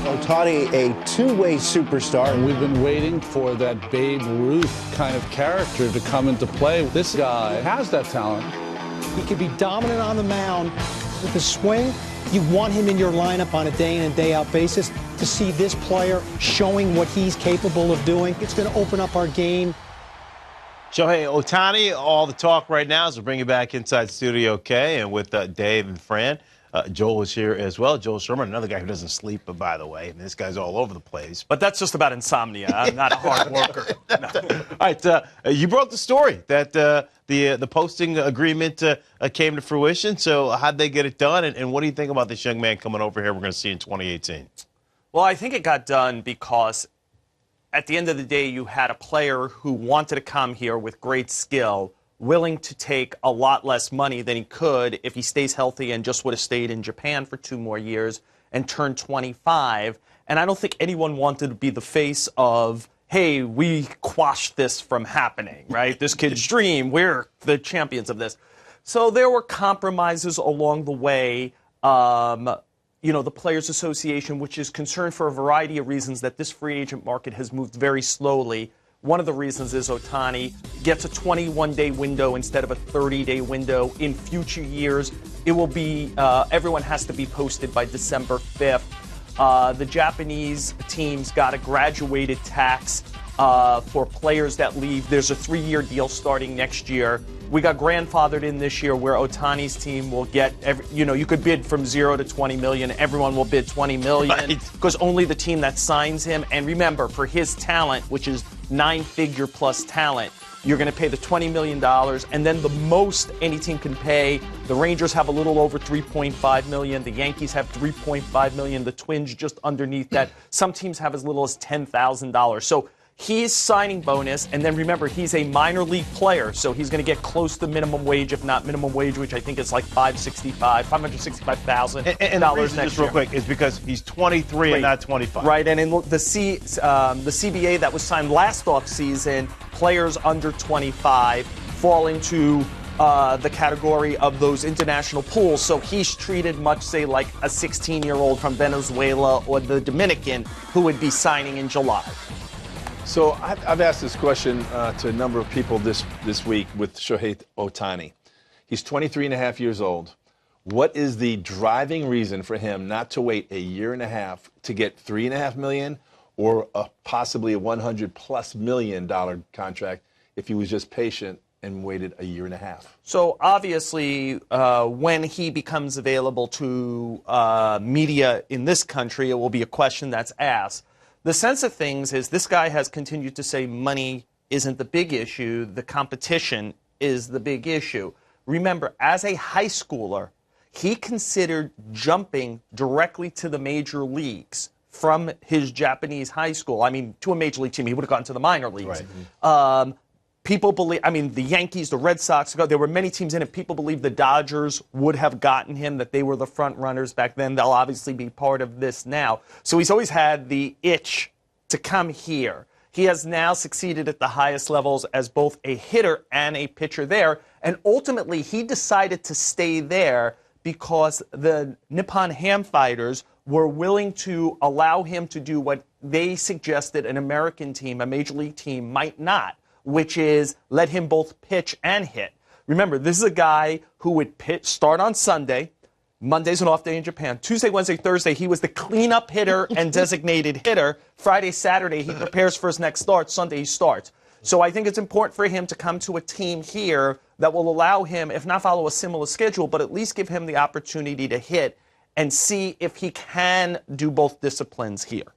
Ohtani, a two-way superstar. And we've been waiting for that Babe Ruth kind of character to come into play. This guy has that talent. He can be dominant on the mound with his swing. You want him in your lineup on a day-in and day-out basis. To see this player showing what he's capable of doing, it's going to open up our game. Shohei Ohtani, all the talk right now is we'll bring you back inside Studio K, and with Dave and Fran. Joel is here as well. Joel Sherman, another guy who doesn't sleep, by the way. I mean, this guy's all over the place. But that's just about insomnia. I'm not a hard worker. No. All right, you broke the story that the posting agreement came to fruition. So how'd they get it done, and what do you think about this young man coming over here we're going to see in 2018? Well, I think it got done because at the end of the day, you had a player who wanted to come here with great skill, willing to take a lot less money than he could if he stays healthy and just would have stayed in Japan for 2 more years and turned 25. And I don't think anyone wanted to be the face of, hey, we quashed this from happening, right? This kid's dream, we're the champions of this. So there were compromises along the way. The Players Association, which is concerned for a variety of reasons that this free agent market has moved very slowly. One of the reasons is Ohtani gets a 21-day window instead of a 30-day window. In future years, it will be, everyone has to be posted by December 5th. The Japanese teams got a graduated tax for players that leave. There's a 3-year deal starting next year. We got grandfathered in this year where Ohtani's team will get, you could bid from 0 to 20 million. Everyone will bid 20 million because only the team that signs him. And remember, for his talent, which is 9-figure plus talent, you're going to pay the $20 million. And then the most any team can pay, the Rangers have a little over $3.5 million. The Yankees have $3.5 million. The Twins just underneath that. Some teams have as little as $10,000. So he's signing bonus, and then remember, he's a minor league player, so he's going to get close to minimum wage, if not minimum wage, which I think is like $565,000 and the reason, just real quick, is because he's 23 and not 25. Right, and in the CBA that was signed last offseason, players under 25 fall into the category of those international pools, so he's treated much, say, like a 16-year-old from Venezuela or the Dominican who would be signing in July. So I've asked this question to a number of people this week with Shohei Ohtani. He's 23 and a half years old. What is the driving reason for him not to wait a year and a half to get $3.5 million or possibly a $100+ million contract if he was just patient and waited a year and a half? So obviously, when he becomes available to media in this country, it will be a question that's asked. The sense of things is this guy has continued to say money isn't the big issue, the competition is the big issue. Remember, as a high schooler, he considered jumping directly to the major leagues from his Japanese high school. I mean, to a major league team, he would have gone to the minor leagues. Right. People believe, the Yankees, the Red Sox, there were many teams in it. People believe the Dodgers would have gotten him, that they were the front runners back then. They'll obviously be part of this now. So he's always had the itch to come here. He has now succeeded at the highest levels as both a hitter and a pitcher there. And ultimately, he decided to stay there because the Nippon Ham Fighters were willing to allow him to do what they suggested an American team, a major league team, might not, which is let him both pitch and hit. Remember, this is a guy who would start on Sunday. Monday's an off day in Japan. Tuesday, Wednesday, Thursday, he was the cleanup hitter and designated hitter. Friday, Saturday, he prepares for his next start. Sunday, he starts. So I think it's important for him to come to a team here that will allow him, if not follow a similar schedule, but at least give him the opportunity to hit and see if he can do both disciplines here.